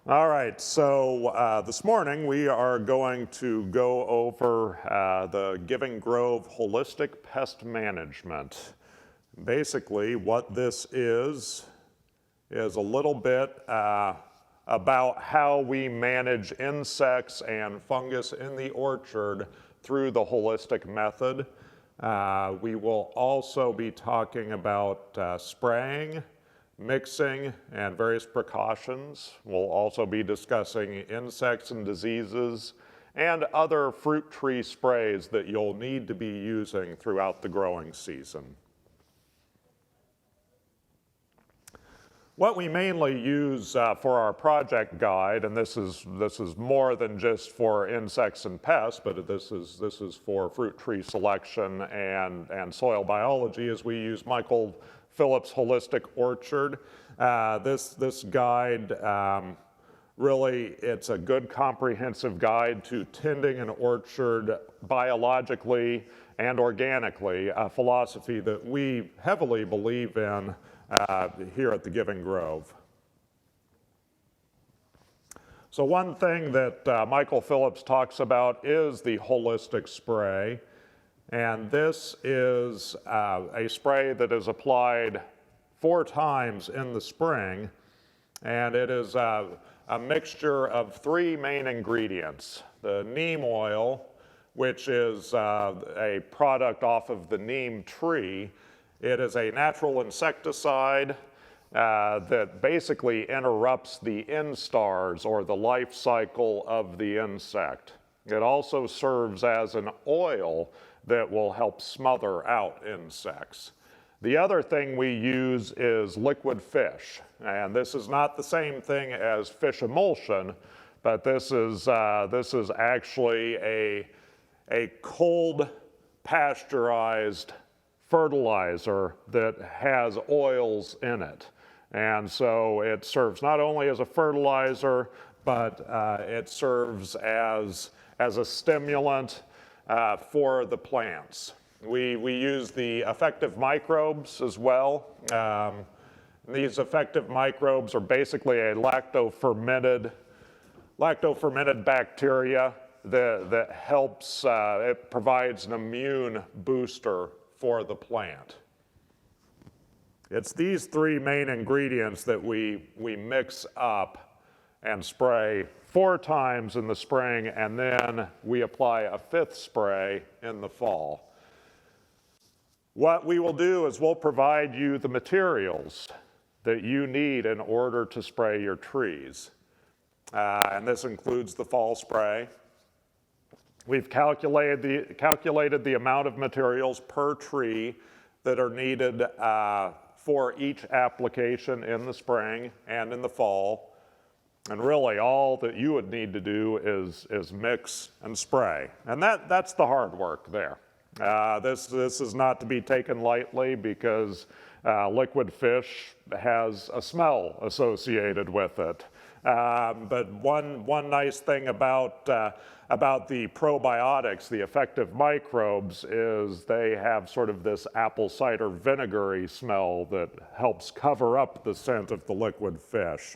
All right, so this morning we are going to go over the Giving Grove Holistic Pest Management. Basically, what this is a little bit about how we manage insects and fungus in the orchard through the holistic method. We will also be talking about spraying, mixing, and various precautions. We'll also be discussing insects and diseases and other fruit tree sprays that you'll need to be using throughout the growing season. What we mainly use for our project guide, and this is more than just for insects and pests, but this is for fruit tree selection and soil biology, is we use Michael Phillips Holistic Orchard. This guide, really, it's a good comprehensive guide to tending an orchard biologically and organically, a philosophy that we heavily believe in here at the Giving Grove. So one thing that Michael Phillips talks about is the holistic spray. And this is a spray that is applied 4 times in the spring, and it is a mixture of 3 main ingredients. The neem oil, which is a product off of the neem tree. It is a natural insecticide that basically interrupts the instars, or the life cycle of the insect. It also serves as an oil that will help smother out insects. The other thing we use is liquid fish, and this is not the same thing as fish emulsion, but this is actually a cold pasteurized fertilizer that has oils in it. And so it serves not only as a fertilizer, but it serves as a stimulant for the plants. We use the effective microbes as well. These effective microbes are basically a lacto-fermented bacteria that helps, it provides an immune booster for the plant. It's these 3 main ingredients that we mix up and spray 4 times in the spring, and then we apply a 5th spray in the fall. What we will do is we'll provide you the materials that you need in order to spray your trees. And this includes the fall spray. We've calculated the amount of materials per tree that are needed for each application in the spring and in the fall. And really, all that you would need to do is mix and spray. And that's the hard work there. This is not to be taken lightly, because liquid fish has a smell associated with it. But one nice thing about the probiotics, the effective microbes, is they have sort of this apple cider vinegary smell that helps cover up the scent of the liquid fish.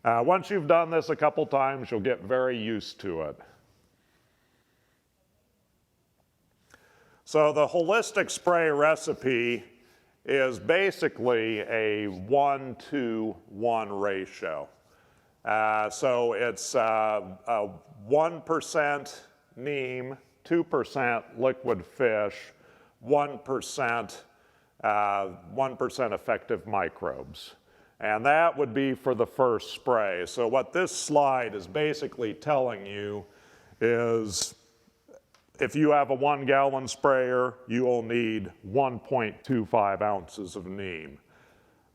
Once you've done this a couple times, you'll get very used to it. So the holistic spray recipe is basically a 1-to-1 ratio. So it's 1% neem, 2% liquid fish, 1% effective microbes. And that would be for the first spray. So what this slide is basically telling you is, if you have a 1-gallon sprayer, you will need 1.25 ounces of neem.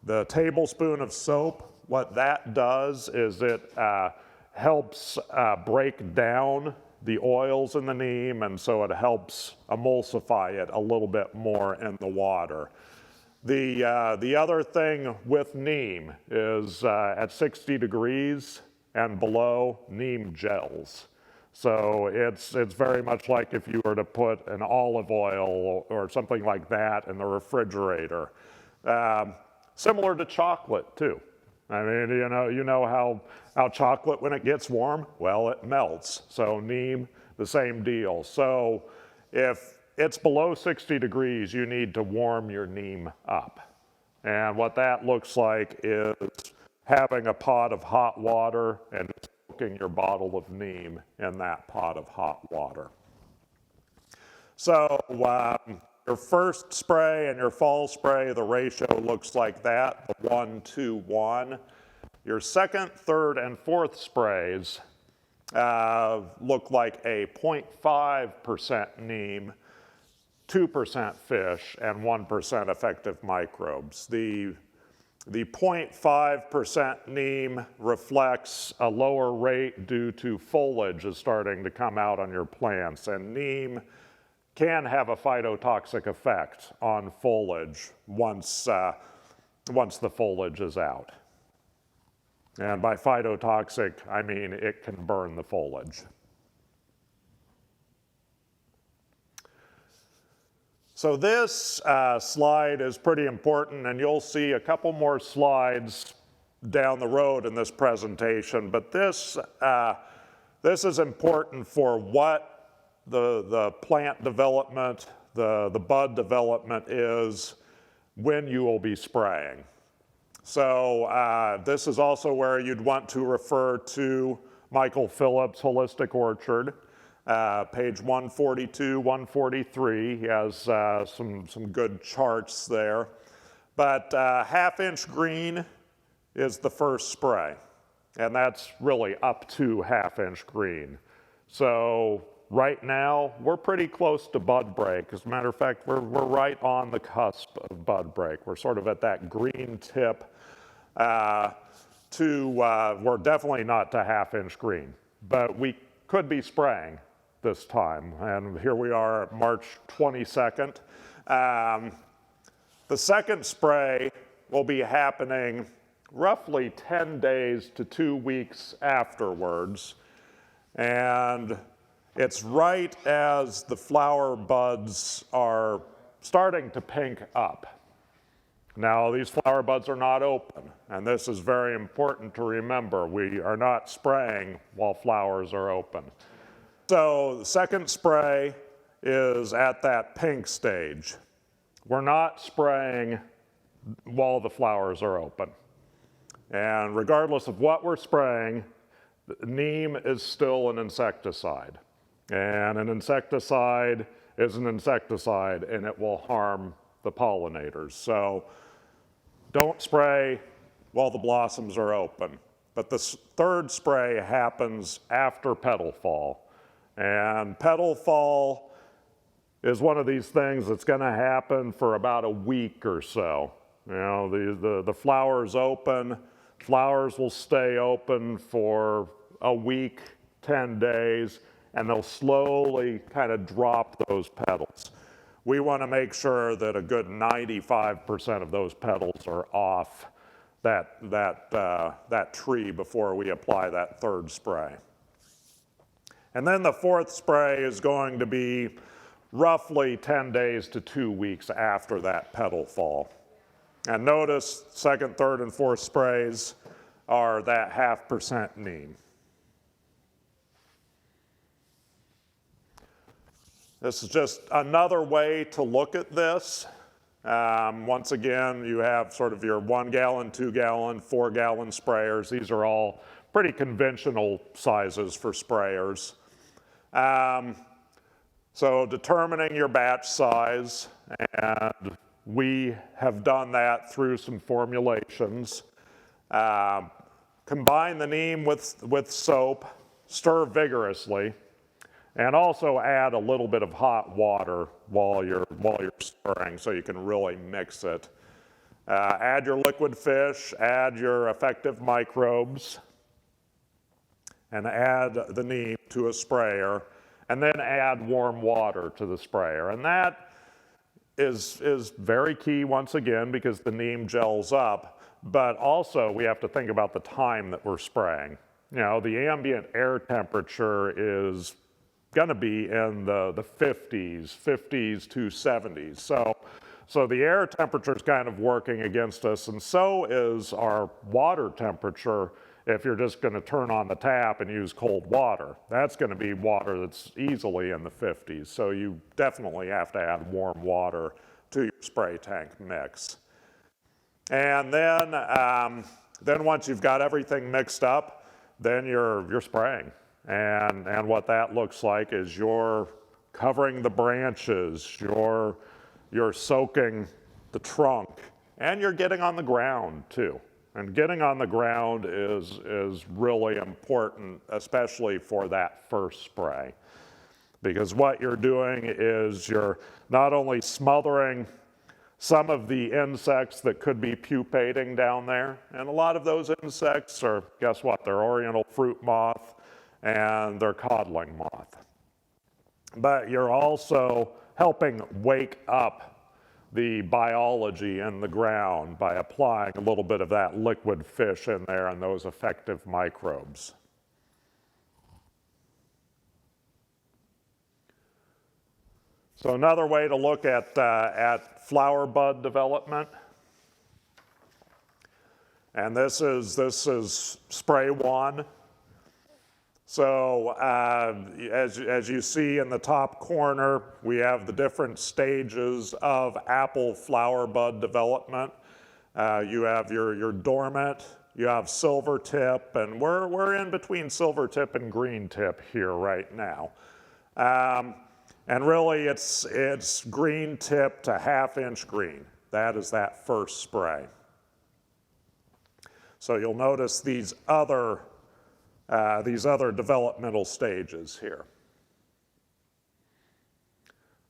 The tablespoon of soap, what that does is it helps break down the oils in the neem, and so it helps emulsify it a little bit more in the water. The other thing with neem is at 60 degrees and below, neem gels. So it's very much like if you were to put an olive oil or something like that in the refrigerator. Similar to chocolate too. I mean, you know how chocolate, when it gets warm, well, it melts. So neem, the same deal. So if it's below 60 degrees, you need to warm your neem up. And what that looks like is having a pot of hot water and soaking your bottle of neem in that pot of hot water. So your first spray and your fall spray, the ratio looks like that, the 1-2-1. Your second, third, and fourth sprays look like a 0.5% neem, 2% fish, and 1% effective microbes. The 0.5% neem reflects a lower rate due to foliage is starting to come out on your plants, and neem can have a phytotoxic effect on foliage once the foliage is out. And by phytotoxic, I mean it can burn the foliage. So this slide is pretty important, and you'll see a couple more slides down the road in this presentation, but this is important for what the plant development, the bud development is when you will be spraying. So this is also where you'd want to refer to Michael Phillips' Holistic Orchard. Page 142, 143, he has some good charts there. But half-inch green is the first spray, and that's really up to half-inch green. So right now, we're pretty close to bud break. As a matter of fact, we're right on the cusp of bud break. We're sort of at that green tip we're definitely not to half-inch green, but we could be spraying this time, and here we are March 22nd. The second spray will be happening roughly 10 days to 2 weeks afterwards, and it's right as the flower buds are starting to pink up. Now, these flower buds are not open, and this is very important to remember. We are not spraying while flowers are open. So the second spray is at that pink stage. We're not spraying while the flowers are open. And regardless of what we're spraying, neem is still an insecticide. And an insecticide is an insecticide, and it will harm the pollinators. So don't spray while the blossoms are open. But the third spray happens after petal fall. And petal fall is one of these things that's going to happen for about a week or so. You know, the flowers open, flowers will stay open for a week, 10 days, and they'll slowly kind of drop those petals. We want to make sure that a good 95% of those petals are off that tree before we apply that third spray. And then the fourth spray is going to be roughly 10 days to 2 weeks after that petal fall. And notice second, third, and fourth sprays are that 0.5% neem. This is just another way to look at this. Once again, you have sort of your 1 gallon, 2 gallon, 4 gallon sprayers. These are all pretty conventional sizes for sprayers. So determining your batch size, and we have done that through some formulations. Combine the neem with soap, stir vigorously, and also add a little bit of hot water while you're stirring so you can really mix it. Add your liquid fish, add your effective microbes, and add the neem to a sprayer, and then add warm water to the sprayer. And that is very key once again because the neem gels up, but also we have to think about the time that we're spraying. You know, the ambient air temperature is going to be in the 50s to 70s. So So the air temperature is kind of working against us, and so is our water temperature if you're just going to turn on the tap and use cold water. That's going to be water that's easily in the 50s, so you definitely have to add warm water to your spray tank mix. And then once you've got everything mixed up, then you're spraying. And what that looks like is you're covering the branches, you're soaking the trunk, and you're getting on the ground too. And getting on the ground is really important, especially for that first spray. Because what you're doing is you're not only smothering some of the insects that could be pupating down there, and a lot of those insects are, guess what, they're oriental fruit moth and they're codling moth. But you're also helping wake up the biology in the ground by applying a little bit of that liquid fish in there and those effective microbes. So another way to look at flower bud development, and this is spray one. So as you see in the top corner, we have the different stages of apple flower bud development. You have your dormant, you have silver tip, and we're in between silver tip and green tip here right now. And really it's green tip to half-inch green. That is that first spray. So you'll notice these other developmental stages here.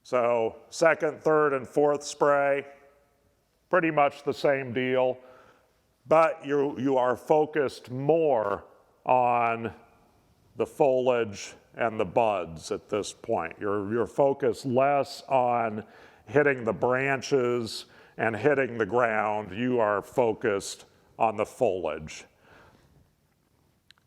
So second, third, and fourth spray, pretty much the same deal, but you are focused more on the foliage and the buds at this point. You're focused less on hitting the branches and hitting the ground. You are focused on the foliage.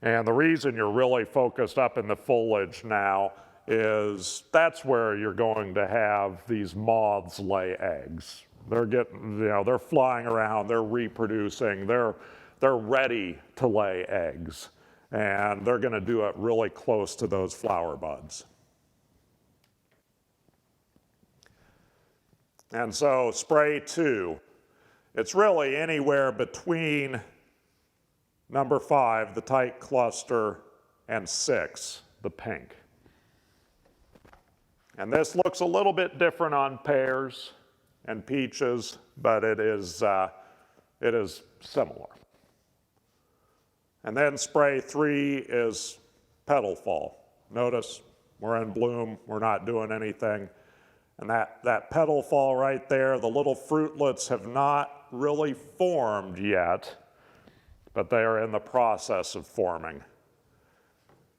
And the reason you're really focused up in the foliage now is that's where you're going to have these moths lay eggs. They're flying around, they're reproducing, they're ready to lay eggs. And they're going to do it really close to those flower buds. And so spray 2, it's really anywhere between number 5, the tight cluster, and 6, the pink. And this looks a little bit different on pears and peaches, but it is similar. And then spray 3 is petal fall. Notice we're in bloom, we're not doing anything. And that petal fall right there, the little fruitlets have not really formed yet, but they are in the process of forming.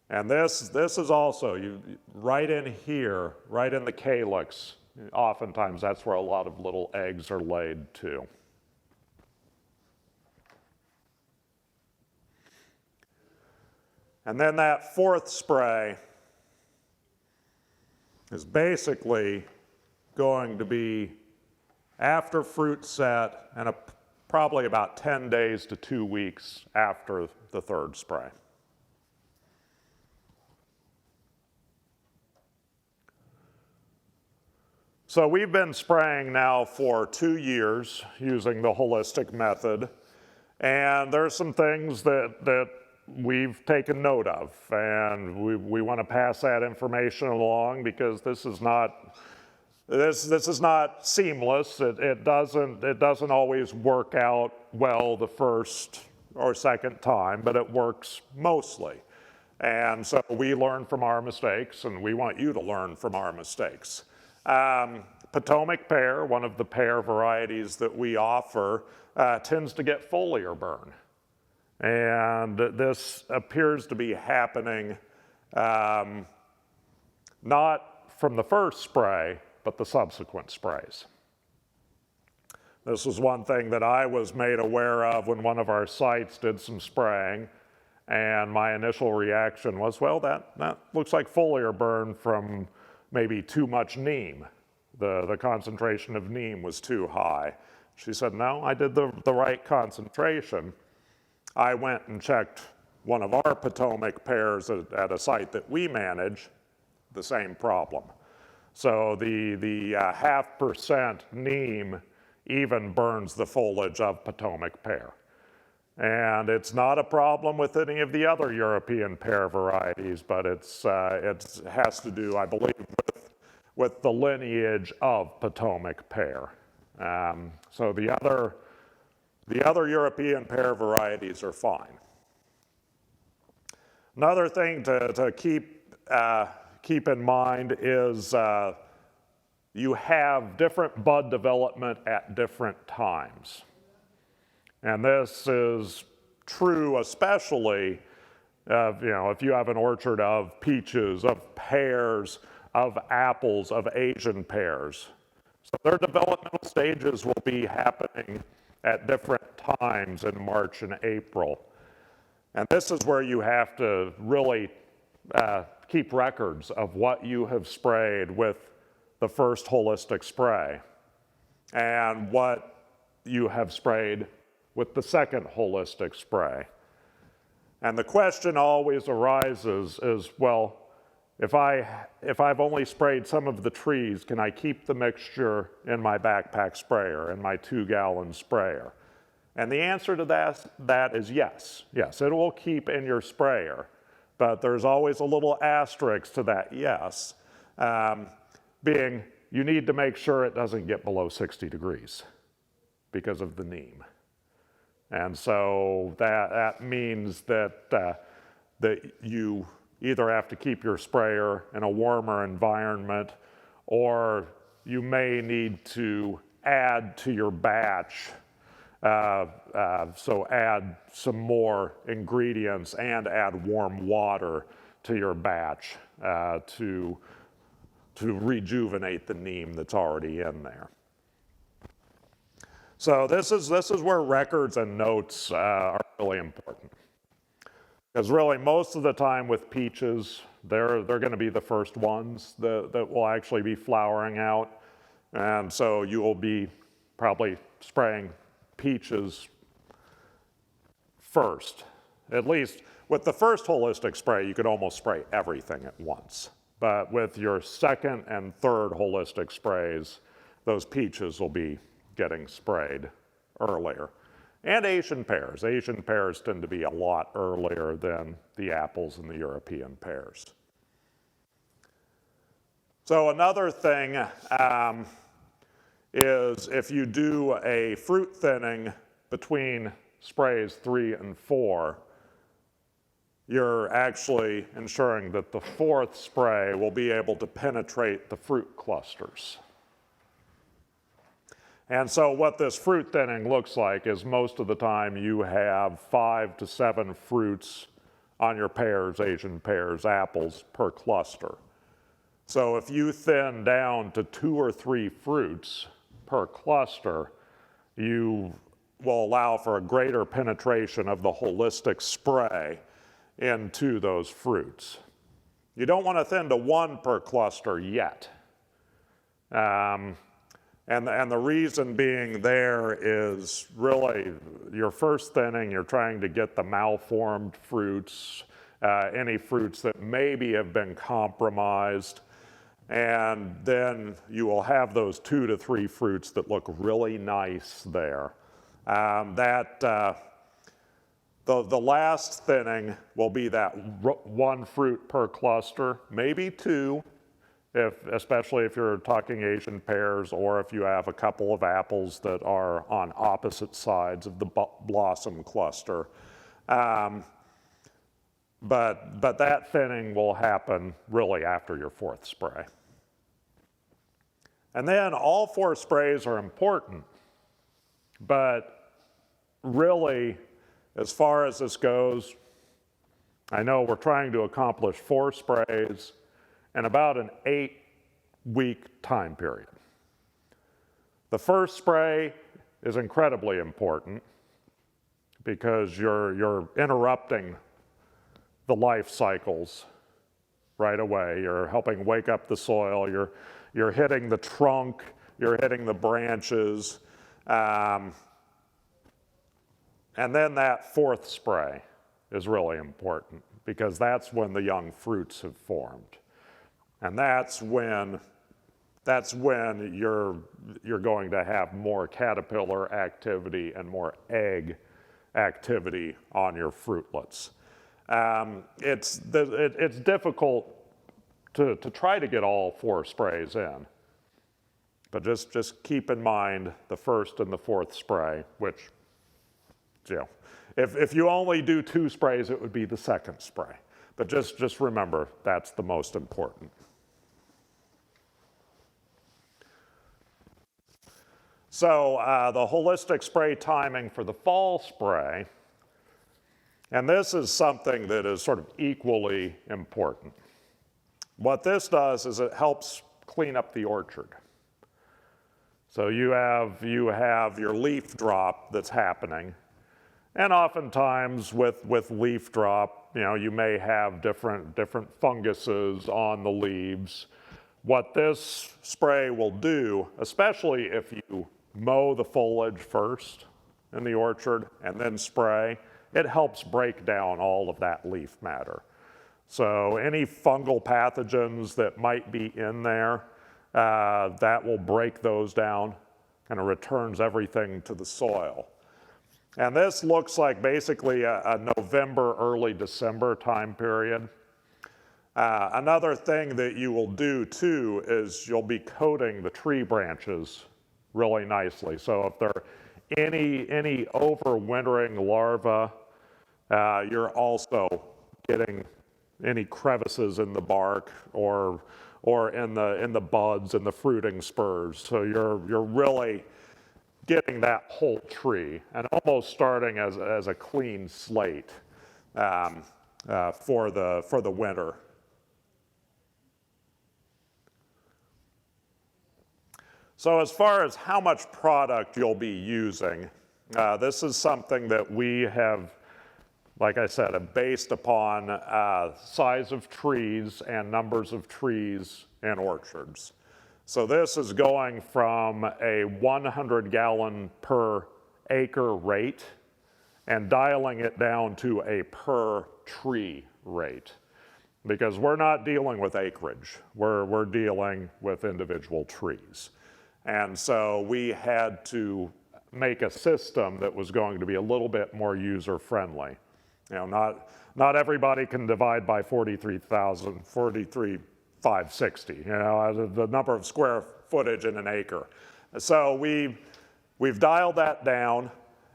And this is also, right in here, right in the calyx, oftentimes that's where a lot of little eggs are laid too. And then that fourth spray is basically going to be after fruit set and probably about 10 days to 2 weeks after the third spray. So we've been spraying now for 2 years using the holistic method, and there's some things that we've taken note of, and we want to pass that information along because this is not seamless. It doesn't always work out well the first or second time, but it works mostly. And so we learn from our mistakes, and we want you to learn from our mistakes. Potomac pear, one of the pear varieties that we offer, tends to get foliar burn. And this appears to be happening not from the first spray, but the subsequent sprays. This was one thing that I was made aware of when one of our sites did some spraying, and my initial reaction was, well, that looks like foliar burn from maybe too much neem. The concentration of neem was too high. She said, no, I did the right concentration. I went and checked one of our Potomac pears at a site that we manage, the same problem. So the 0.5% neem even burns the foliage of Potomac pear. And it's not a problem with any of the other European pear varieties, but it has to do, I believe, with the lineage of Potomac pear. So the other European pear varieties are fine. Another thing to keep in mind is you have different bud development at different times. And this is true especially if you have an orchard of peaches, of pears, of apples, of Asian pears. So their developmental stages will be happening at different times in March and April. And this is where you have to really keep records of what you have sprayed with the first holistic spray and what you have sprayed with the second holistic spray. And the question always arises is, well, if I've only sprayed some of the trees, can I keep the mixture in my backpack sprayer, in my 2-gallon sprayer? And the answer to that is yes. Yes, it will keep in your sprayer. But there's always a little asterisk to that yes, being you need to make sure it doesn't get below 60 degrees because of the neem. And so that means that you either have to keep your sprayer in a warmer environment, or you may need to add to your batch. So add some more ingredients and add warm water to your batch to rejuvenate the neem that's already in there. So this is where records and notes are really important. Because really most of the time with peaches, they're going to be the first ones that will actually be flowering out. And so you will be probably spraying peaches first. At least with the first holistic spray, you could almost spray everything at once. But with your second and third holistic sprays, those peaches will be getting sprayed earlier. And Asian pears. Asian pears tend to be a lot earlier than the apples and the European pears. So another thing is if you do a fruit thinning between sprays 3 and 4, you're actually ensuring that the 4th spray will be able to penetrate the fruit clusters. And so what this fruit thinning looks like is most of the time you have 5 to 7 fruits on your pears, Asian pears, apples per cluster. So if you thin down to 2 or 3 fruits per cluster, you will allow for a greater penetration of the holistic spray into those fruits. You don't want to thin to 1 per cluster yet. And the reason being there is really your first thinning, you're trying to get the malformed fruits, any fruits that maybe have been compromised, and then you will have those 2 to 3 fruits that look really nice there. The last thinning will be that 1 fruit per cluster, maybe 2, especially if you're talking Asian pears, or if you have a couple of apples that are on opposite sides of the blossom cluster. But that thinning will happen really after your 4th spray. And then all 4 sprays are important, but really, as far as this goes, I know we're trying to accomplish 4 sprays in about an 8-week time period. The first spray is incredibly important because you're interrupting the life cycles right away. You're helping wake up the soil. You're hitting the trunk, you're hitting the branches, and then that fourth spray is really important because that's when the young fruits have formed. And that's when you're going to have more caterpillar activity and more egg activity on your fruitlets. It's difficult to try to get all 4 sprays in, but just keep in mind the first and the fourth spray, which, you know, if you only do 2 sprays, it would be the second spray. But just remember, that's the most important. So the holistic spray timing for the fall spray, and this is something that is sort of equally important. What this does is it helps clean up the orchard. So you have your leaf drop that's happening, and oftentimes with leaf drop, you know, you may have different funguses on the leaves. What this spray will do, especially if you mow the foliage first in the orchard and then spray, it helps break down all of that leaf matter. So any fungal pathogens that might be in there, that will break those down, kind of returns everything to the soil. And this looks like basically a November, early December time period. Another thing that you will do too is you'll be coating the tree branches really nicely. So if there are any overwintering larvae, you're also getting any crevices in the bark or in the buds and the fruiting spurs. So you're really getting that whole tree and almost starting as a clean slate for the winter. So as far as how much product you'll be using, this is something that we have, like I said, based upon size of trees and numbers of trees in orchards. So this is going from a 100-gallon per acre rate and dialing it down to a per tree rate, because we're not dealing with acreage. We're dealing with individual trees. And so we had to make a system that was going to be a little bit more user-friendly. You know, not everybody can divide by 43,560, you know, the number of square footage in an acre. So we've dialed that down,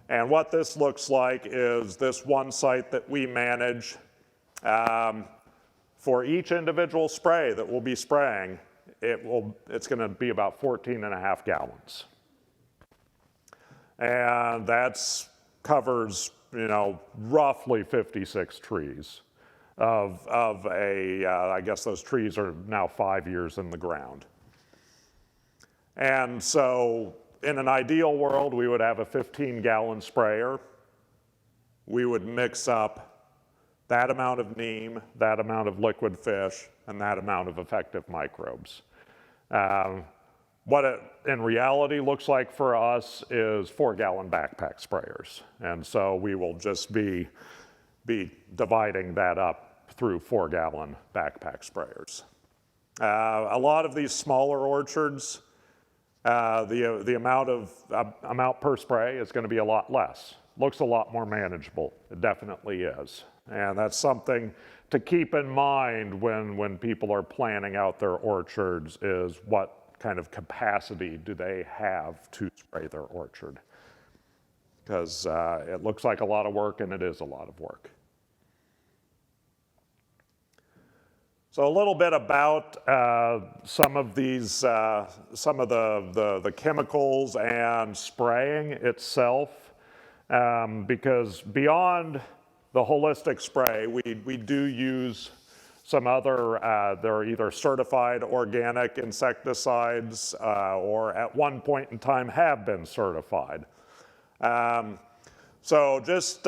and what this looks like is this one site that we manage. For each individual spray that we'll be spraying, it's going to be about 14.5 gallons. And that covers, you know, roughly 56 trees of I guess those trees are now 5 years in the ground. And so in an ideal world, we would have a 15-gallon sprayer. We would mix up that amount of neem, that amount of liquid fish, and that amount of effective microbes. What it in reality looks like for us is 4-gallon backpack sprayers. And so we will just be dividing that up through 4-gallon backpack sprayers. A lot of these smaller orchards, the amount per spray is going to be a lot less. Looks a lot more manageable. It definitely is. And that's something to keep in mind when people are planning out their orchards, is what kind of capacity do they have to spray their orchard. Because it looks like a lot of work, and it is a lot of work. So a little bit about some of these, some of the chemicals and spraying itself, because beyond the holistic spray, we do use some other, they're either certified organic insecticides or at one point in time have been certified. So just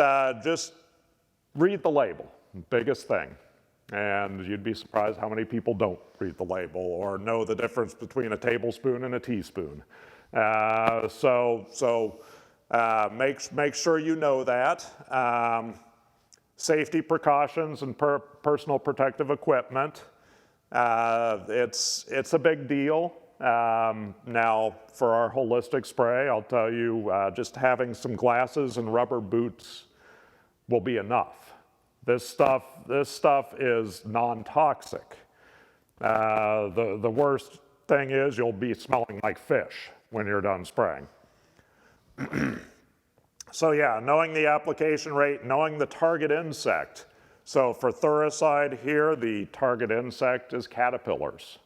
read the label, biggest thing. And you'd be surprised how many people don't read the label or know the difference between a tablespoon and a teaspoon. Make sure you know that. Safety precautions and personal protective equipment. It's a big deal. Now, for our holistic spray, I'll tell you, just having some glasses and rubber boots will be enough. This stuff is non-toxic. The worst thing is you'll be smelling like fish when you're done spraying. So yeah, knowing the application rate, knowing the target insect. So for thuricide here, the target insect is caterpillars.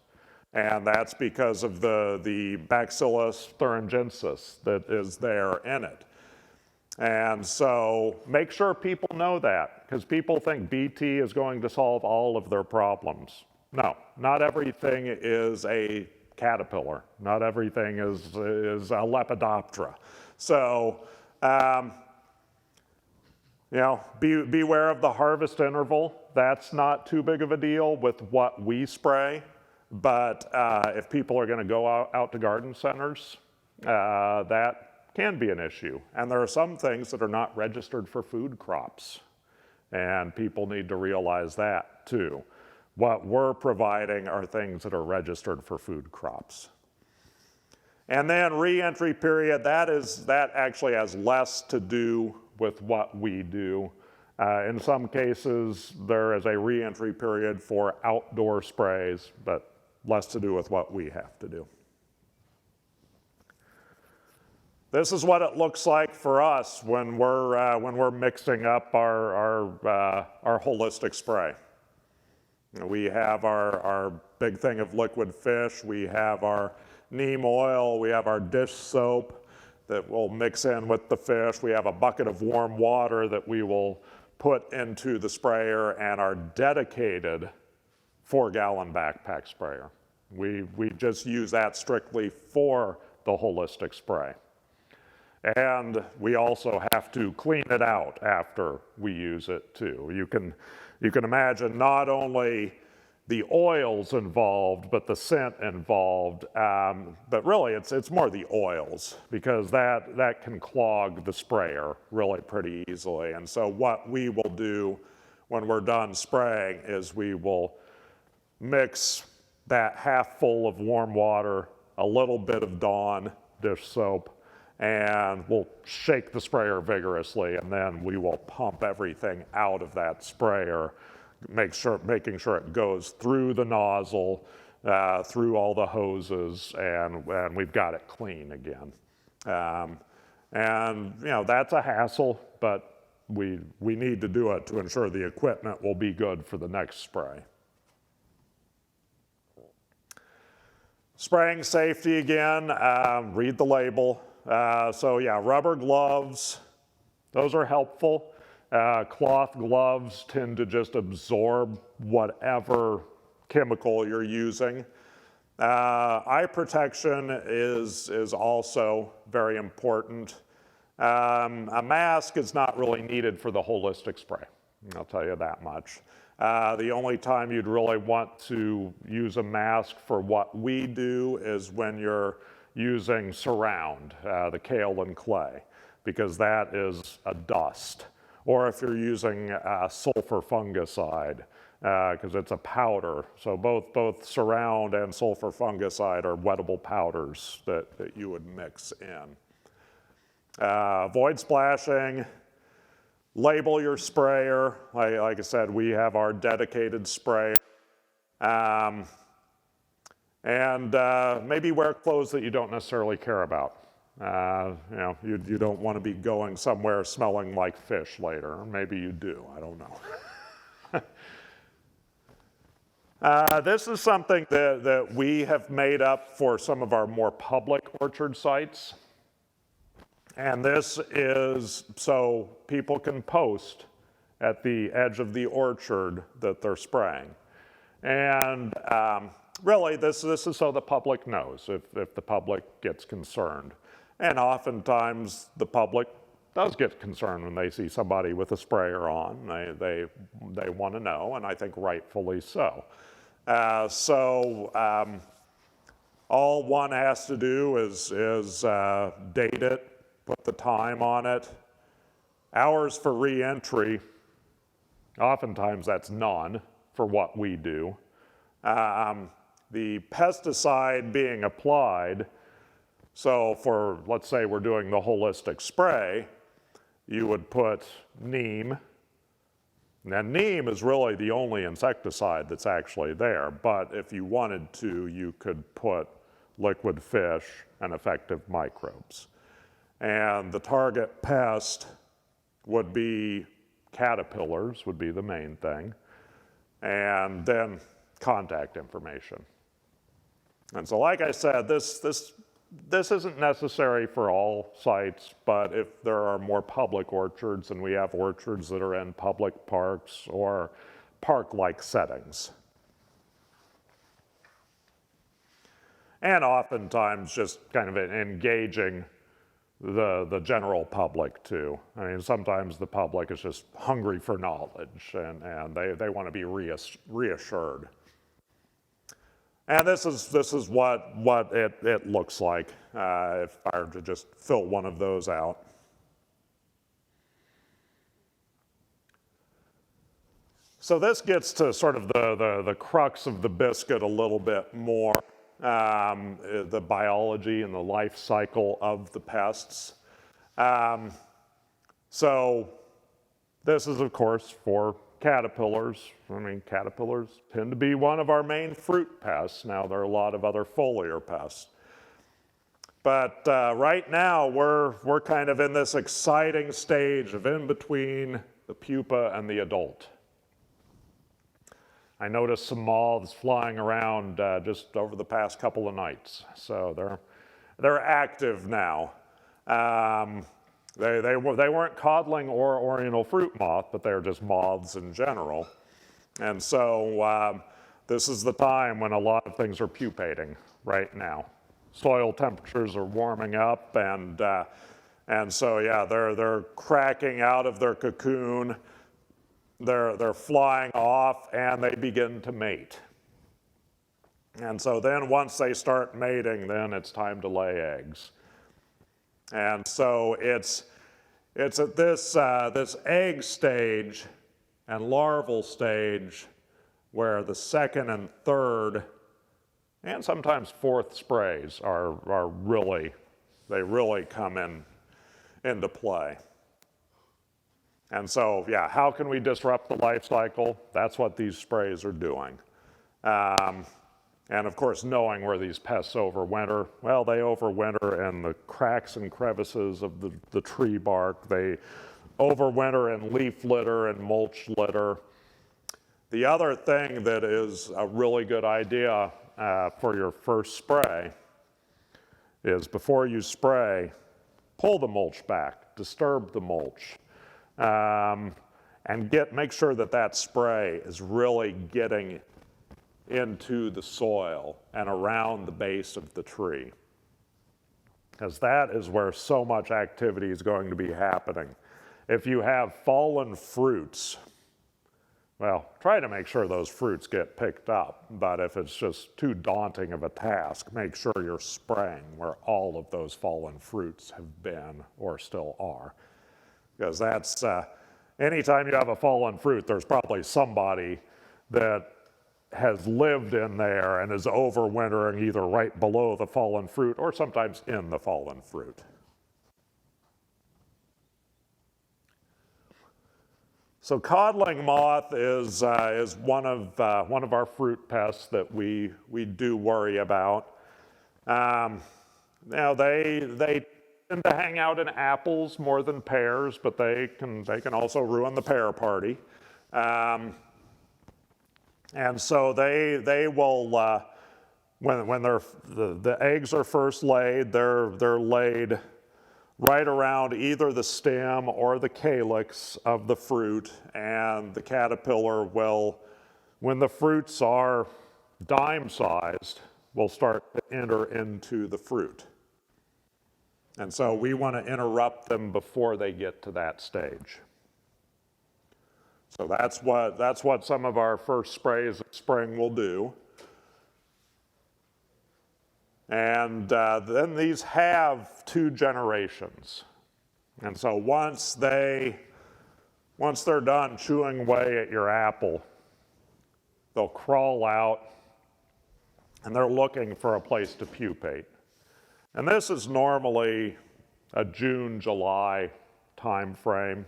And that's because of the Bacillus thuringiensis that is there in it. And so make sure people know that, because people think BT is going to solve all of their problems. No, not everything is a caterpillar. Not everything is a Lepidoptera. So, beware of the harvest interval. That's not too big of a deal with what we spray. But if people are going to go out to garden centers, that can be an issue. And there are some things that are not registered for food crops. And people need to realize that too. What we're providing are things that are registered for food crops. And then re-entry period, that actually has less to do with what we do. In some cases, there is a re-entry period for outdoor sprays, but less to do with what we have to do. This is what it looks like for us when we're mixing up our holistic spray. We have our big thing of liquid fish. We have our neem oil. We have our dish soap that we'll mix in with the fish. We have a bucket of warm water that we will put into the sprayer, and our dedicated 4-gallon backpack sprayer. We just use that strictly for the holistic spray. And we also have to clean it out after we use it too. You can imagine not only the oils involved, but the scent involved. But really, it's more the oils, because that can clog the sprayer really pretty easily. And so what we will do when we're done spraying is we will mix that half full of warm water, a little bit of Dawn dish soap, and we'll shake the sprayer vigorously, and then we will pump everything out of that sprayer, making sure it goes through the nozzle, through all the hoses, and we've got it clean again. And that's a hassle, but we need to do it to ensure the equipment will be good for the next spray. Spraying safety again, read the label. So yeah, rubber gloves, those are helpful. Cloth gloves tend to just absorb whatever chemical you're using. Eye protection is also very important. A mask is not really needed for the holistic spray, I'll tell you that much. The only time you'd really want to use a mask for what we do is when you're using surround, the kale and clay, because that is a dust. Or if you're using sulfur fungicide, because it's a powder. So both surround and sulfur fungicide are wettable powders that you would mix in. Avoid splashing. Label your sprayer. Like I said, we have our dedicated sprayer. And maybe wear clothes that you don't necessarily care about. You don't want to be going somewhere smelling like fish later. Or maybe you do, I don't know. This is something that we have made up for some of our more public orchard sites. And this is so people can post at the edge of the orchard that they're spraying. And really, this is so the public knows if the public gets concerned. And oftentimes the public does get concerned when they see somebody with a sprayer on. They want to know, and I think rightfully so. All one has to do is date it, put the time on it. Hours for re-entry, oftentimes that's none for what we do. The pesticide being applied, so for, let's say we're doing the holistic spray, you would put neem. Now, neem is really the only insecticide that's actually there, but if you wanted to, you could put liquid fish and effective microbes. And the target pest would be caterpillars, would be the main thing, and then contact information. And so, like I said, this isn't necessary for all sites, but if there are more public orchards, and we have orchards that are in public parks or park-like settings. And oftentimes just kind of engaging the general public too. I mean, sometimes the public is just hungry for knowledge, and they want to be reassured. And this is what it looks like if I were to just fill one of those out. So this gets to sort of the crux of the biscuit a little bit more, the biology and the life cycle of the pests. So this is, of course, for caterpillars. I mean, caterpillars tend to be one of our main fruit pests. Now, there are a lot of other foliar pests. But right now, we're kind of in this exciting stage of in between the pupa and the adult. I noticed some moths flying around just over the past couple of nights. So they're active now. They weren't codling or oriental fruit moth, but they're just moths in general. And so this is the time when a lot of things are pupating right now. Soil temperatures are warming up, and so yeah, they're cracking out of their cocoon. They're flying off, and they begin to mate. And so then once they start mating, then it's time to lay eggs. And so it's at this egg stage and larval stage where the second and third and sometimes fourth sprays are really come into play. And so, yeah, how can we disrupt the life cycle? That's what these sprays are doing. And of course, knowing where these pests overwinter. Well, they overwinter in the cracks and crevices of the tree bark. They overwinter in leaf litter and mulch litter. The other thing that is a really good idea for your first spray is before you spray, pull the mulch back, disturb the mulch, and make sure that spray is really getting into the soil and around the base of the tree, because that is where so much activity is going to be happening. If you have fallen fruits, well, try to make sure those fruits get picked up, but if it's just too daunting of a task, make sure you're spraying where all of those fallen fruits have been or still are, because that's anytime you have a fallen fruit, there's probably somebody that has lived in there and is overwintering either right below the fallen fruit or sometimes in the fallen fruit. So codling moth is one of our fruit pests that we do worry about. Now they tend to hang out in apples more than pears, but they can also ruin the pear party. And so they will, when the eggs are first laid, they're laid right around either the stem or the calyx of the fruit, and the caterpillar will, when the fruits are dime-sized, will start to enter into the fruit. And so we want to interrupt them before they get to that stage. So that's what some of our first sprays of spring will do. And then these have 2 generations. And so once they're done chewing away at your apple, they'll crawl out and they're looking for a place to pupate. And this is normally a June, July time frame.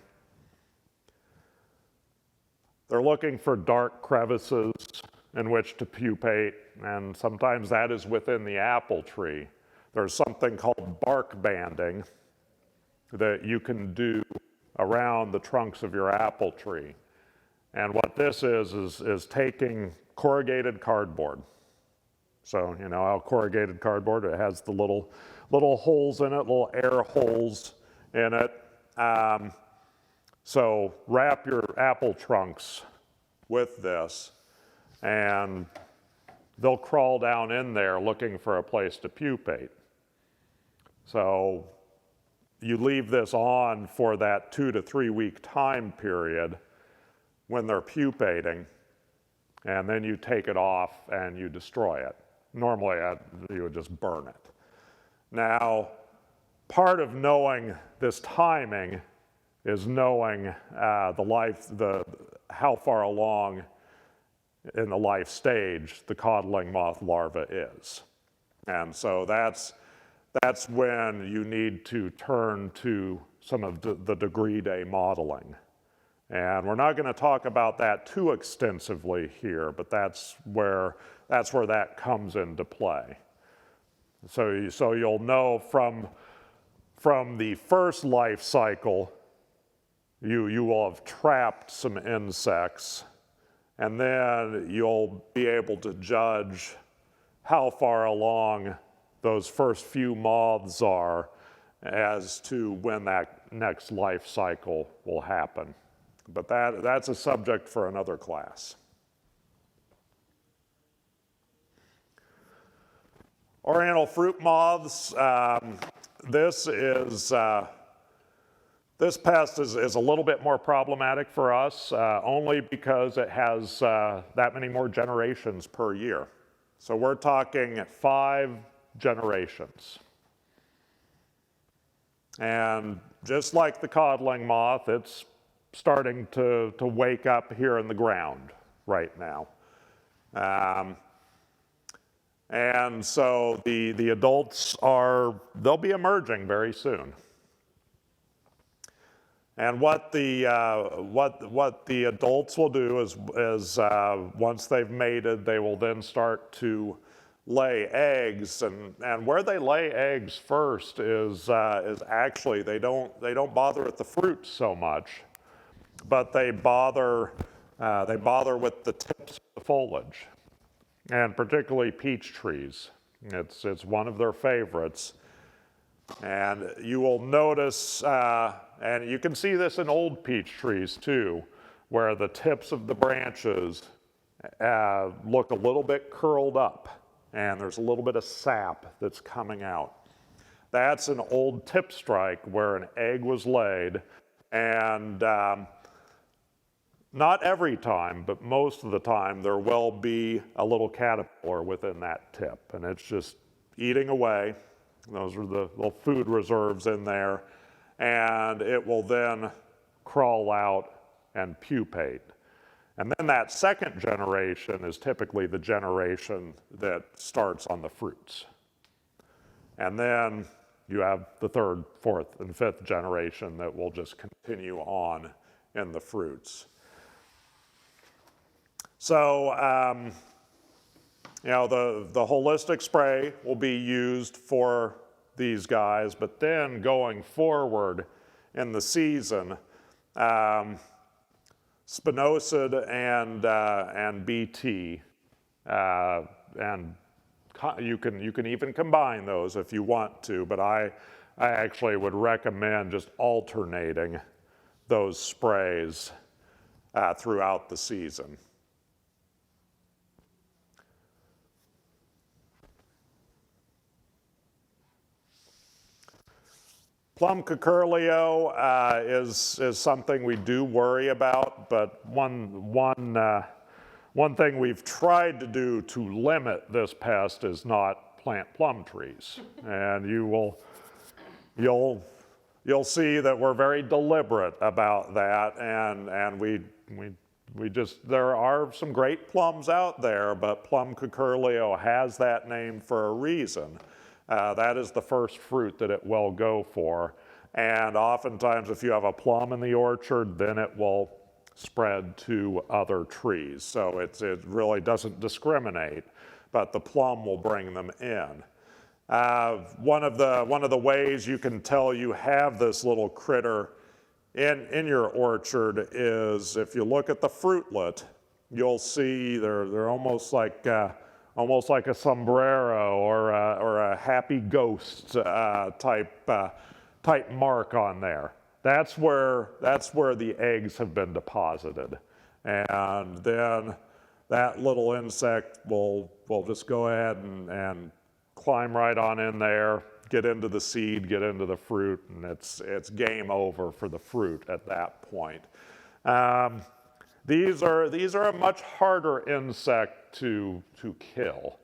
They're looking for dark crevices in which to pupate, and sometimes that is within the apple tree. There's something called bark banding that you can do around the trunks of your apple tree. And what this is taking corrugated cardboard. So, you know how corrugated cardboard, it has the little holes in it, little air holes in it. So wrap your apple trunks with this, and they'll crawl down in there looking for a place to pupate. So you leave this on for that 2 to 3 week time period when they're pupating, and then you take it off and you destroy it. Normally, you would just burn it. Now, part of knowing this timing is knowing how far along in the life stage the codling moth larva is. And so that's when you need to turn to some of the degree day modeling. And we're not going to talk about that too extensively here, but that's where that comes into play. So you'll know from the first life cycle, you will have trapped some insects, and then you'll be able to judge how far along those first few moths are as to when that next life cycle will happen. But that's a subject for another class. Oriental fruit moths, this pest is a little bit more problematic for us, only because it has that many more generations per year. So we're talking 5 generations. And just like the codling moth, it's starting to wake up here in the ground right now. And so the adults they'll be emerging very soon. And what the adults will do is once they've mated, they will then start to lay eggs, and where they lay eggs first is actually they don't bother at the fruit so much, but they bother with the tips of the foliage, and particularly peach trees. It's one of their favorites. And you will notice, and you can see this in old peach trees too, where the tips of the branches look a little bit curled up, and there's a little bit of sap that's coming out. That's an old tip strike where an egg was laid, and not every time, but most of the time, there will be a little caterpillar within that tip, and it's just eating away. Those are the little food reserves in there, and it will then crawl out and pupate. And then that second generation is typically the generation that starts on the fruits. And then you have the 3rd, 4th, and 5th generation that will just continue on in the fruits. So, the holistic spray will be used for these guys, but then going forward in the season, spinosad and BT, and you can even combine those if you want to, but I actually would recommend just alternating those sprays throughout the season. Plum curculio is something we do worry about, but one thing we've tried to do to limit this pest is not plant plum trees. And you'll see that we're very deliberate about that, and we just, there are some great plums out there, but plum curculio has that name for a reason. That is the first fruit that it will go for. And oftentimes if you have a plum in the orchard, then it will spread to other trees. So it really doesn't discriminate, but the plum will bring them in. One of the ways you can tell you have this little critter in your orchard is if you look at the fruitlet, you'll see they're almost like a sombrero or a happy ghost type mark on there. That's where the eggs have been deposited, and then that little insect will just go ahead and climb right on in there, get into the seed, get into the fruit, and it's game over for the fruit at that point. These are a much harder insect to kill.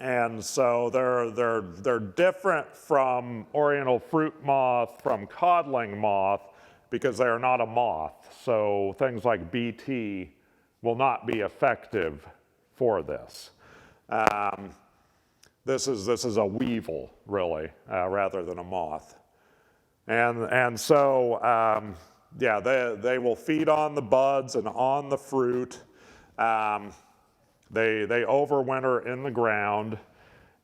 And so they're different from oriental fruit moth, from codling moth, because they are not a moth. So things like BT will not be effective for this. This is a weevil, really, rather than a moth. And so, yeah, they will feed on the buds and on the fruit. They overwinter in the ground,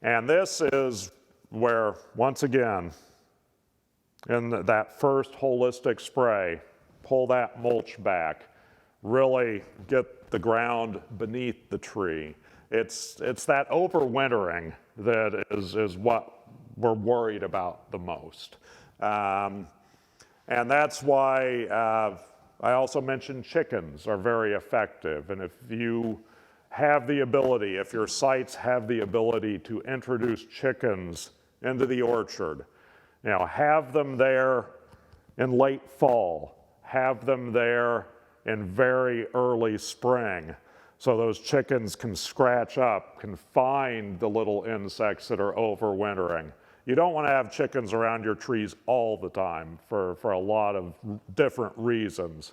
and this is where, once again, in that first holistic spray, pull that mulch back, really get the ground beneath the tree. It's that overwintering that is what we're worried about the most. And that's why I also mentioned chickens are very effective, and if you have the ability, if your sites have the ability to introduce chickens into the orchard, have them there in late fall, have them there in very early spring, so those chickens can scratch up, can find the little insects that are overwintering. You don't want to have chickens around your trees all the time for a lot of different reasons,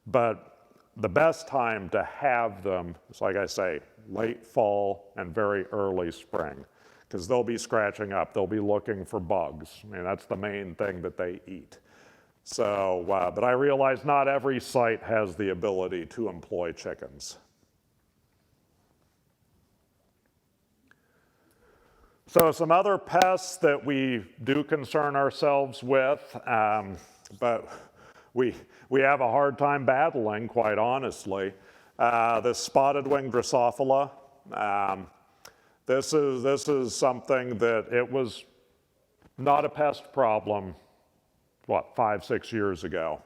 but the best time to have them is, like I say, late fall and very early spring, because they'll be scratching up, they'll be looking for bugs. I mean, that's the main thing that they eat. So, but I realize not every site has the ability to employ chickens. So some other pests that we do concern ourselves with, but we have a hard time battling, quite honestly. This spotted wing Drosophila. This is something that it was not a pest problem, 5-6 years ago.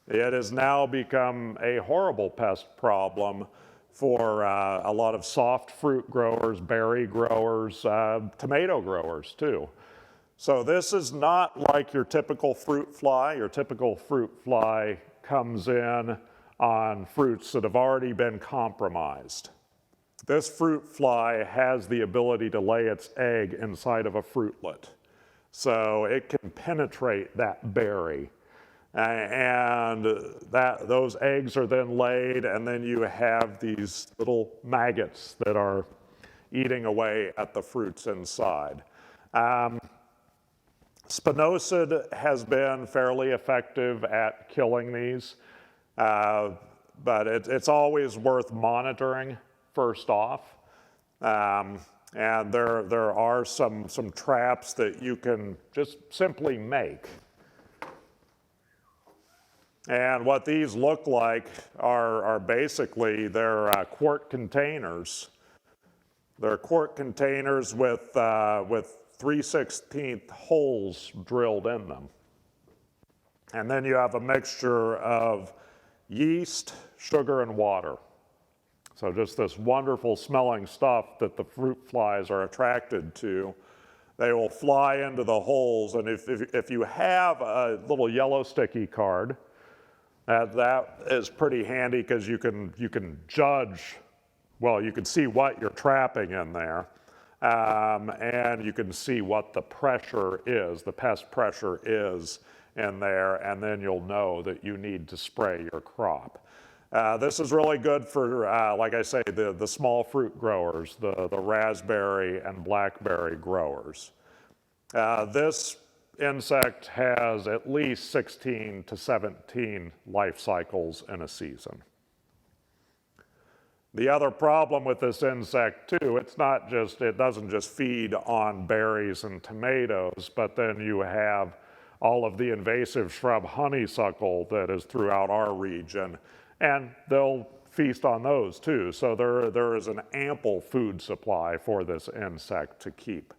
It has now become a horrible pest problem for a lot of soft fruit growers, berry growers, tomato growers too. So this is not like your typical fruit fly. Your typical fruit fly comes in on fruits that have already been compromised. This fruit fly has the ability to lay its egg inside of a fruitlet. So it can penetrate that berry. And those eggs are then laid, and then you have these little maggots that are eating away at the fruits inside. Spinosad has been fairly effective at killing these, but it's always worth monitoring first off. And there are some traps that you can just simply make. And what these look like are basically they're quart containers. They're quart containers with 3/16 holes drilled in them. And then you have a mixture of yeast, sugar, and water. So just this wonderful smelling stuff that the fruit flies are attracted to. They will fly into the holes, and if you have a little yellow sticky card, that is pretty handy because you can judge, well, you can see what you're trapping in there, and you can see what the pressure is, the pest pressure is in there, and then you'll know that you need to spray your crop. This is really good for, like I say, the small fruit growers, the raspberry and blackberry growers. This insect has at least 16 to 17 life cycles in a season. The other problem with this insect too, it doesn't just feed on berries and tomatoes, but then you have all of the invasive shrub honeysuckle that is throughout our region, and they'll feast on those too. So there is an ample food supply for this insect to keep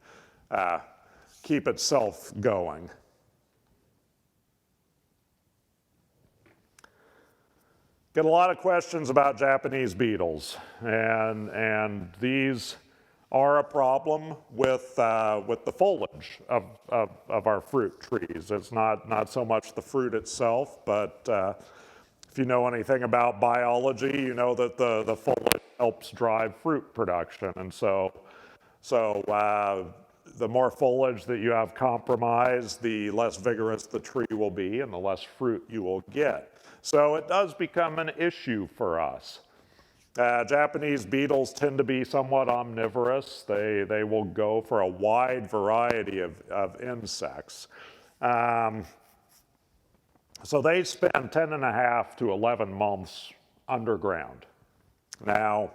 itself going. Get a lot of questions about Japanese beetles, and these are a problem with the foliage of our fruit trees. It's not so much the fruit itself, but if you know anything about biology, you know that the foliage helps drive fruit production, and so the more foliage that you have compromised, the less vigorous the tree will be and the less fruit you will get. So it does become an issue for us. Japanese beetles tend to be somewhat omnivorous. They will go for a wide variety of insects. So they spend 10.5 to 11 months underground. Now,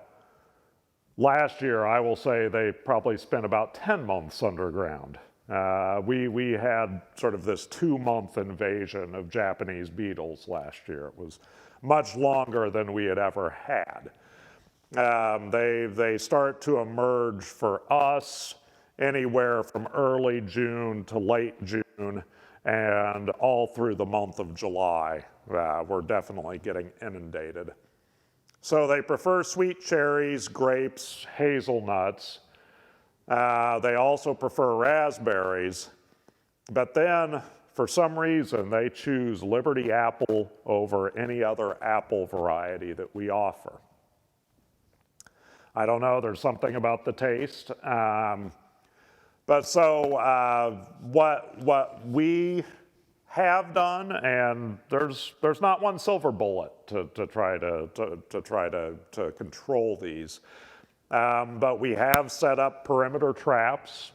last year, I will say they probably spent about 10 months underground. We had sort of this 2-month invasion of Japanese beetles last year. It was much longer than we had ever had. They start to emerge for us anywhere from early June to late June, and all through the month of July. We're definitely getting inundated. So they prefer sweet cherries, grapes, hazelnuts. They also prefer raspberries, but then for some reason they choose Liberty apple over any other apple variety that we offer. I don't know, there's something about the taste. But so what we have done, and there's not one silver bullet to try to control these. But we have set up perimeter traps,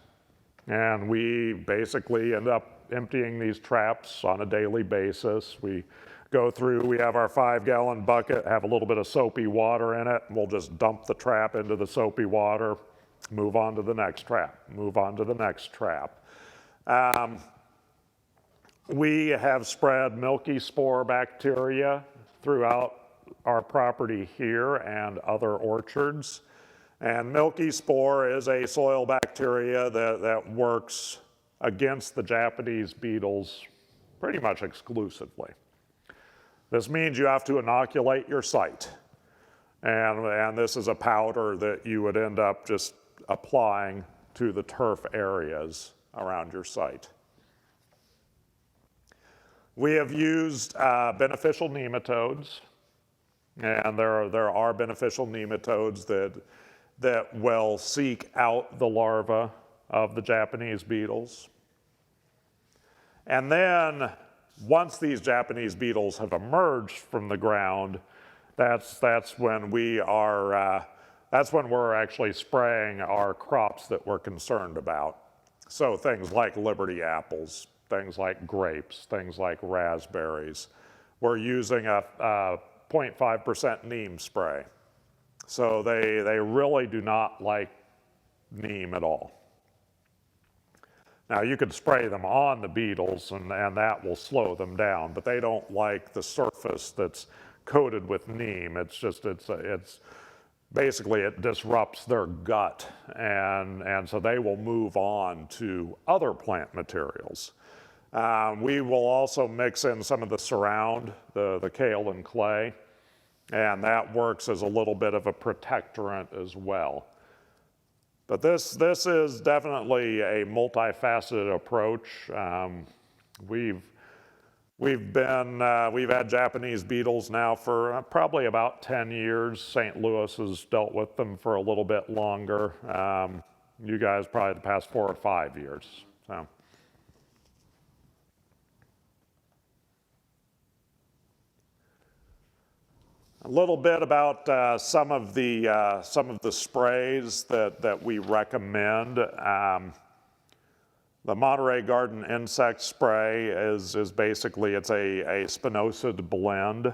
and we basically end up emptying these traps on a daily basis. We go through, we have our 5-gallon bucket, have a little bit of soapy water in it, and we'll just dump the trap into the soapy water, move on to the next trap, move on to the next trap. We have spread milky spore bacteria throughout our property here and other orchards. And milky spore is a soil bacteria that works against the Japanese beetles pretty much exclusively. This means you have to inoculate your site. And this is a powder that you would end up just applying to the turf areas around your site. We have used beneficial nematodes, and there are beneficial nematodes that will seek out the larvae of the Japanese beetles. And then once these Japanese beetles have emerged from the ground, that's when we're actually spraying our crops that we're concerned about. So things like Liberty apples, things like grapes, things like raspberries. We're using a 0.5% neem spray. So they really do not like neem at all. Now you could spray them on the beetles and that will slow them down, but they don't like the surface that's coated with neem. It's basically it disrupts their gut, and so they will move on to other plant materials. We will also mix in some of the surround, the kale and clay, and that works as a little bit of a protectorant as well. But this is definitely a multifaceted approach. We've had Japanese beetles now for probably about 10 years. St. Louis has dealt with them for a little bit longer. You guys probably the past 4 or 5 years. So. A little bit about some of the sprays that we recommend. The Monterey Garden insect spray is basically, it's a spinosad blend.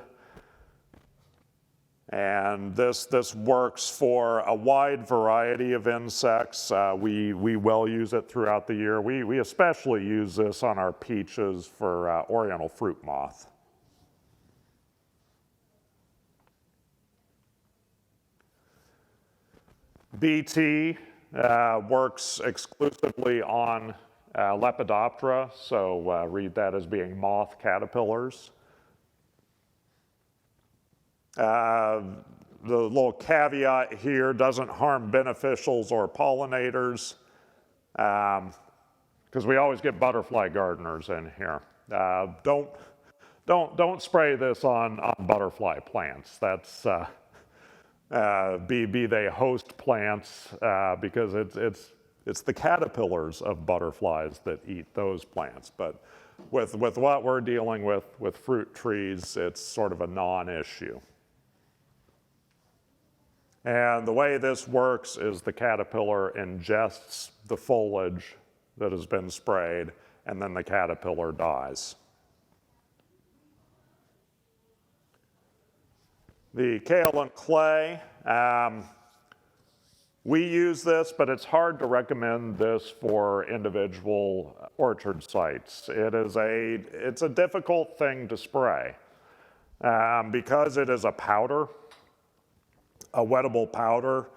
And this works for a wide variety of insects. We will use it throughout the year. We especially use this on our peaches for oriental fruit moth. BT works exclusively on Lepidoptera, so read that as being moth caterpillars. The little caveat here, doesn't harm beneficials or pollinators, because we always get butterfly gardeners in here. Don't spray this on butterfly plants. That's be they host plants, because it's the caterpillars of butterflies that eat those plants. But with what we're dealing with fruit trees, it's sort of a non-issue. And the way this works is the caterpillar ingests the foliage that has been sprayed, and then the caterpillar dies. The kale and clay, we use this, but it's hard to recommend this for individual orchard sites. It's a difficult thing to spray because it is a powder, a wettable powder.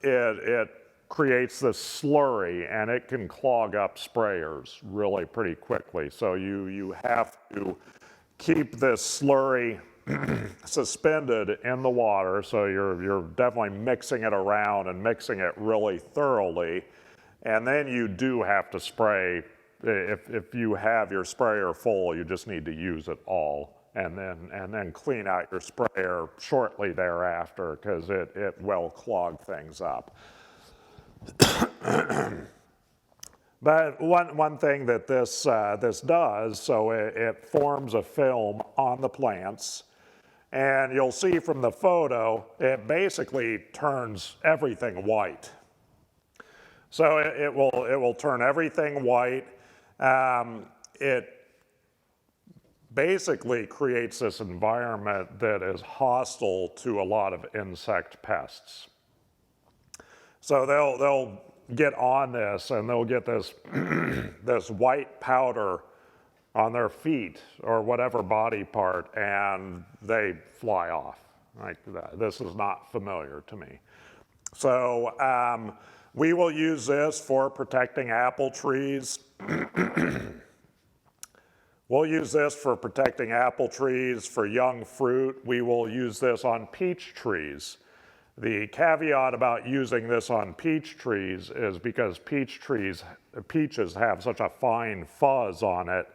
It creates this slurry, and it can clog up sprayers really pretty quickly. So you have to keep this slurry suspended in the water, so you're definitely mixing it around and mixing it really thoroughly. And then you do have to spray. If you have your sprayer full, you just need to use it all, and then clean out your sprayer shortly thereafter, because it will clog things up. But one thing that this does, so it forms a film on the plants, and you'll see from the photo, it basically turns everything white. So it will turn everything white. It basically creates this environment that is hostile to a lot of insect pests. So they'll get on this, and they'll get this this white powder on their feet or whatever body part, and they fly off. Like that. This is not familiar to me. So we will use this for protecting apple trees. We'll use this for protecting apple trees, for young fruit. We will use this on peach trees. The caveat about using this on peach trees is because peaches have such a fine fuzz on it.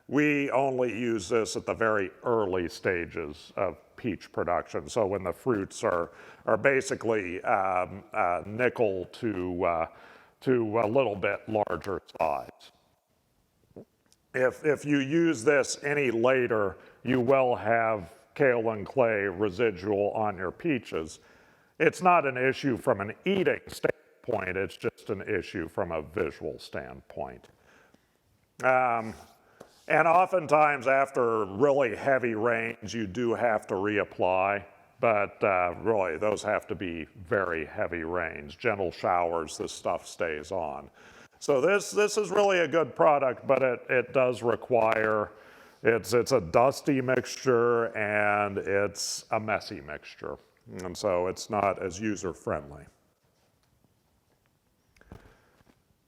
We only use this at the very early stages of peach production. So when the fruits are basically nickel to a little bit larger size. If you use this any later, you will have kale and clay residual on your peaches. It's not an issue from an eating standpoint, it's just an issue from a visual standpoint. And oftentimes after really heavy rains, you do have to reapply, but really those have to be very heavy rains. Gentle showers, this stuff stays on. So this is really a good product, but it does require, it's a dusty mixture and it's a messy mixture. And so it's not as user-friendly.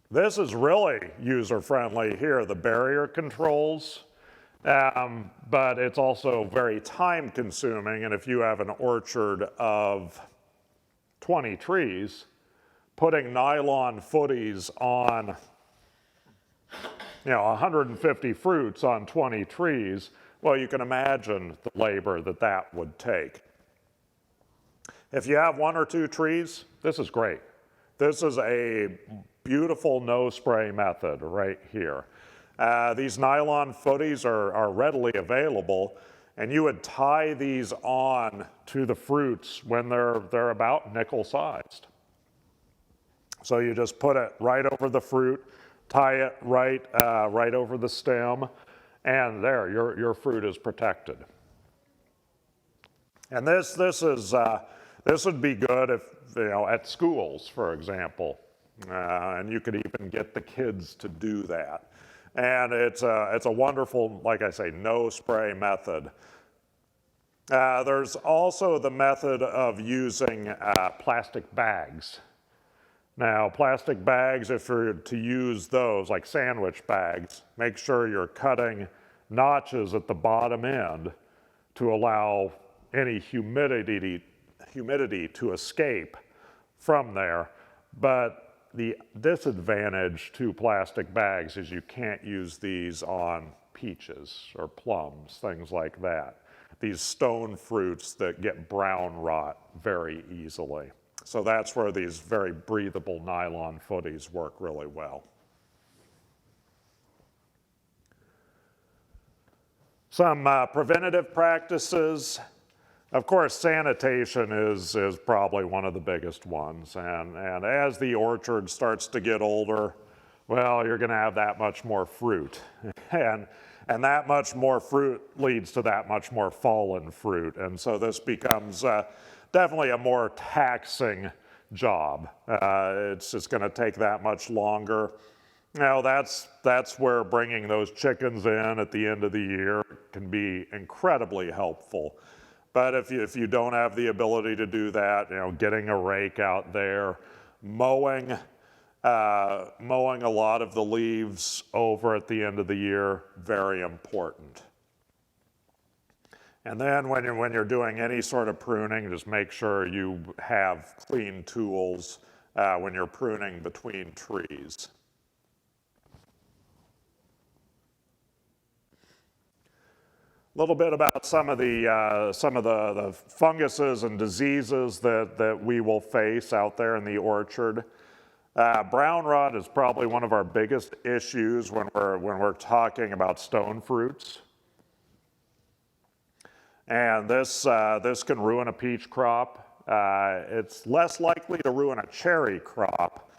This is really user-friendly here, the barrier controls, but it's also very time-consuming, and if you have an orchard of 20 trees, putting nylon footies on 150 fruits on 20 trees, well, you can imagine the labor that that would take. If you have 1 or 2 trees, this is great. This is a beautiful no-spray method right here. These nylon footies are readily available, and you would tie these on to the fruits when they're about nickel-sized. So you just put it right over the fruit, tie it right over the stem, and there, your fruit is protected. And this would be good if, at schools, for example, and you could even get the kids to do that. And it's a wonderful, like I say, no spray method. There's also the method of using plastic bags. Now, plastic bags, if you're to use those, like sandwich bags, make sure you're cutting notches at the bottom end to allow any humidity to escape from there. But the disadvantage to plastic bags is you can't use these on peaches or plums, things like that. These stone fruits that get brown rot very easily. So that's where these very breathable nylon footies work really well. Some preventative practices. Of course, sanitation is probably one of the biggest ones. And as the orchard starts to get older, well, you're going to have that much more fruit. And that much more fruit leads to that much more fallen fruit. And so this becomes definitely a more taxing job. It's just going to take that much longer. Now that's where bringing those chickens in at the end of the year can be incredibly helpful. But if you don't have the ability to do that, getting a rake out there, mowing a lot of the leaves over at the end of the year, very important. And then when you're doing any sort of pruning, just make sure you have clean tools when you're pruning between trees. A little bit about some of the funguses and diseases that we will face out there in the orchard. Brown rot is probably one of our biggest issues when we're talking about stone fruits. And this can ruin a peach crop. It's less likely to ruin a cherry crop,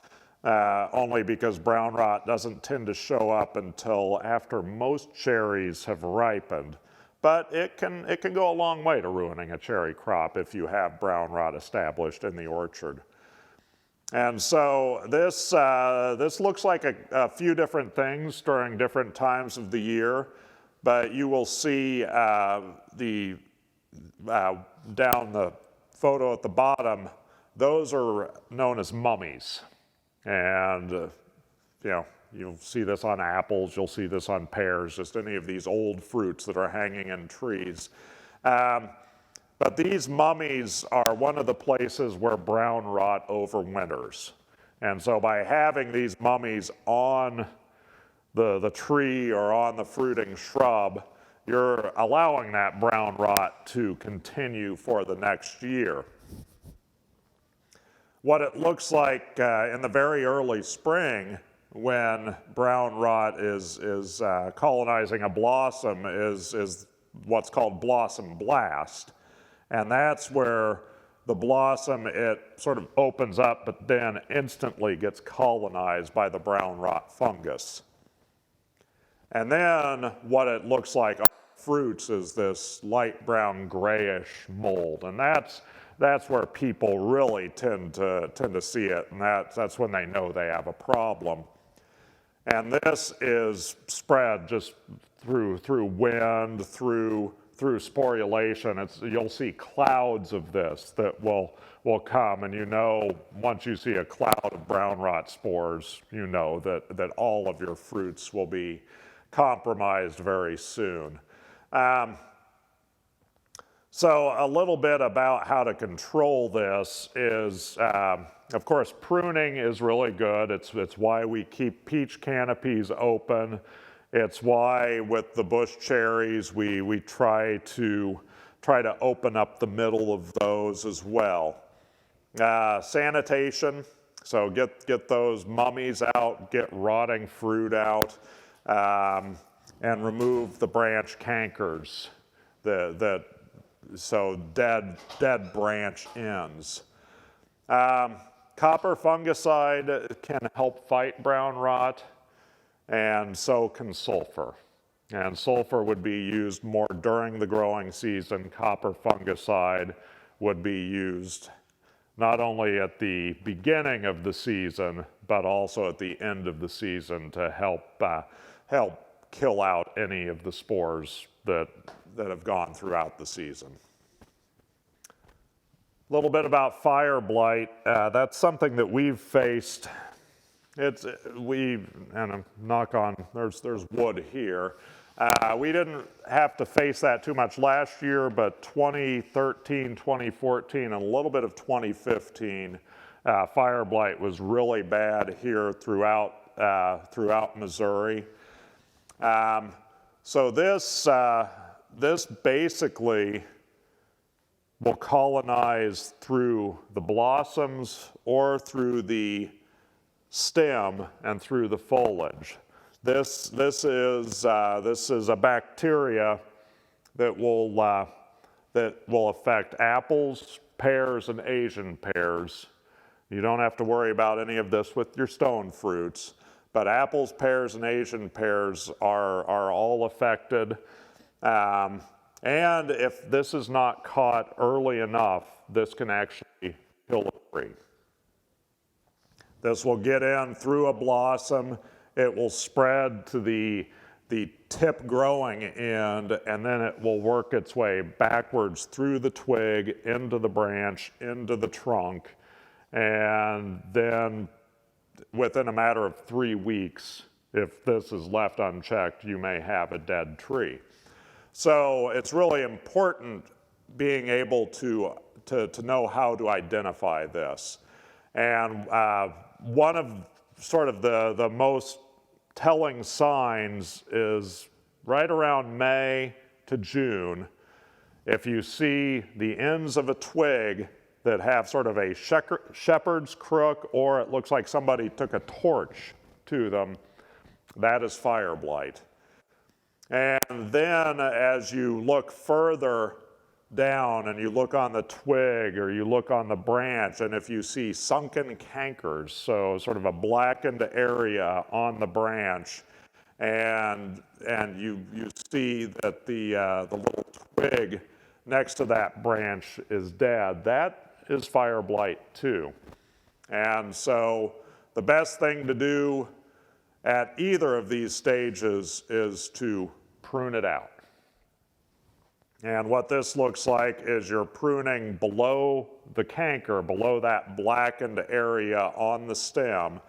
only because brown rot doesn't tend to show up until after most cherries have ripened. But it can go a long way to ruining a cherry crop if you have brown rot established in the orchard. And so this looks like a few different things during different times of the year. But you will see down the photo at the bottom, those are known as mummies. And, you'll see this on apples, you'll see this on pears, just any of these old fruits that are hanging in trees. But these mummies are one of the places where brown rot overwinters. And so by having these mummies on the tree or on the fruiting shrub, you're allowing that brown rot to continue for the next year. What it looks like in the very early spring when brown rot is colonizing a blossom is what's called blossom blast. And that's where the blossom, it sort of opens up, but then instantly gets colonized by the brown rot fungus. And then what it looks like on fruits is this light brown grayish mold. And that's where people really tend to see it, and that's when they know they have a problem. And this is spread just through wind, through sporulation. You'll see clouds of this that will come, and once you see a cloud of brown rot spores, that all of your fruits will be compromised very soon. So a little bit about how to control this is, of course, pruning is really good. It's why we keep peach canopies open. It's why with the bush cherries we try to open up the middle of those as well. Sanitation, so get those mummies out, get rotting fruit out, and remove the branch cankers, so dead branch ends. Copper fungicide can help fight brown rot, and so can sulfur. And sulfur would be used more during the growing season. Copper fungicide would be used not only at the beginning of the season, but also at the end of the season to help kill out any of the spores that have gone throughout the season. A little bit about fire blight. That's something that we've faced. And knock on, there's wood here. We didn't have to face that too much last year, but 2013, 2014, and a little bit of 2015, fire blight was really bad here throughout Missouri. So this basically will colonize through the blossoms or through the stem and through the foliage. This is a bacteria that will affect apples, pears, and Asian pears. You don't have to worry about any of this with your stone fruits, but apples, pears, and Asian pears are all affected. And if this is not caught early enough, this can actually kill a tree. This will get in through a blossom. It will spread to the tip growing end, and then it will work its way backwards through the twig, into the branch, into the trunk, and then within a matter of 3 weeks, if this is left unchecked, you may have a dead tree. So it's really important being able to know how to identify this. And one of sort of the most telling signs is right around May to June. If you see the ends of a twig that have sort of a shepherd's crook, or it looks like somebody took a torch to them, that is fire blight. And then as you look further down and you look on the twig or you look on the branch, and if you see sunken cankers, so sort of a blackened area on the branch, and you see that the little twig next to that branch is dead, that is fire blight too. And so the best thing to do at either of these stages is to prune it out. And what this looks like is you're pruning below the canker, below that blackened area on the stem.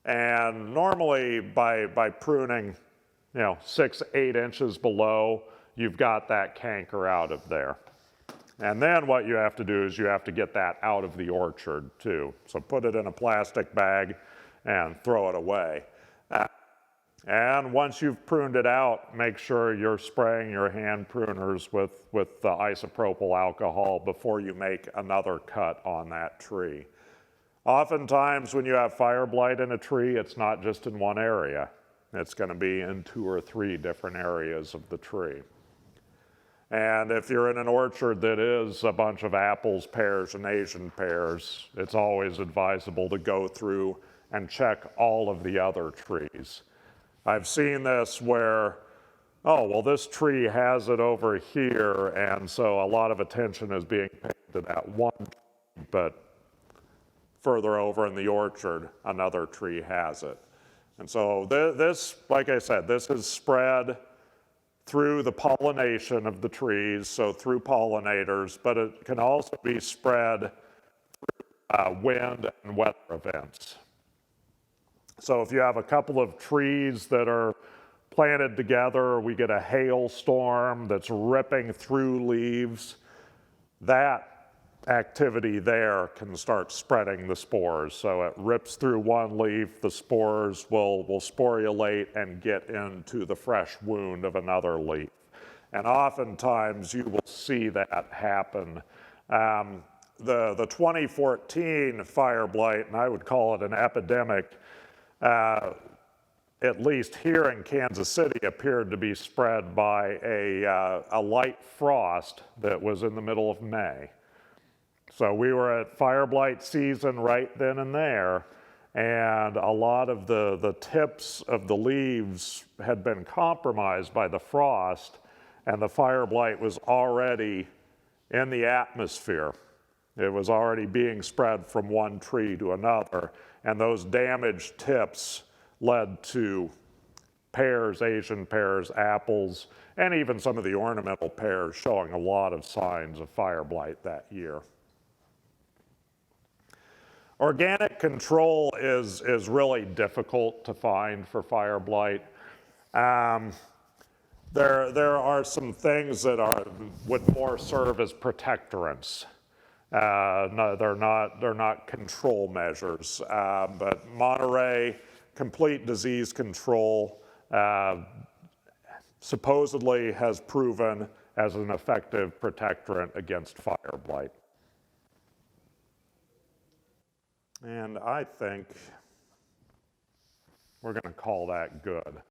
And normally by pruning, 6, 8 inches below, you've got that canker out of there. And then what you have to do is you have to get that out of the orchard too. So put it in a plastic bag and throw it away. And once you've pruned it out, make sure you're spraying your hand pruners with the isopropyl alcohol before you make another cut on that tree. Oftentimes when you have fire blight in a tree, it's not just in one area. It's going to be in 2 or 3 different areas of the tree. And if you're in an orchard that is a bunch of apples, pears, and Asian pears, it's always advisable to go through and check all of the other trees. I've seen this where, oh, well, this tree has it over here, and so a lot of attention is being paid to that one tree, but further over in the orchard, another tree has it. And so this, like I said, this is spread through the pollination of the trees, so through pollinators, but it can also be spread through wind and weather events. So if you have a couple of trees that are planted together, we get a hailstorm that's ripping through leaves, that activity there can start spreading the spores. So it rips through one leaf, the spores will sporulate and get into the fresh wound of another leaf. And oftentimes you will see that happen. The 2014 fire blight, and I would call it an epidemic, at least here in Kansas City, appeared to be spread by a light frost that was in the middle of May. So we were at fire blight season right then and there, and a lot of the tips of the leaves had been compromised by the frost, and the fire blight was already in the atmosphere. It was already being spread from one tree to another, and those damaged tips led to pears, Asian pears, apples, and even some of the ornamental pears showing a lot of signs of fire blight that year. Organic control is really difficult to find for fire blight. There are some things that would more serve as protectorants. No, they're not control measures, but Monterey complete disease control supposedly has proven as an effective protectorant against fire blight. And I think we're going to call that good.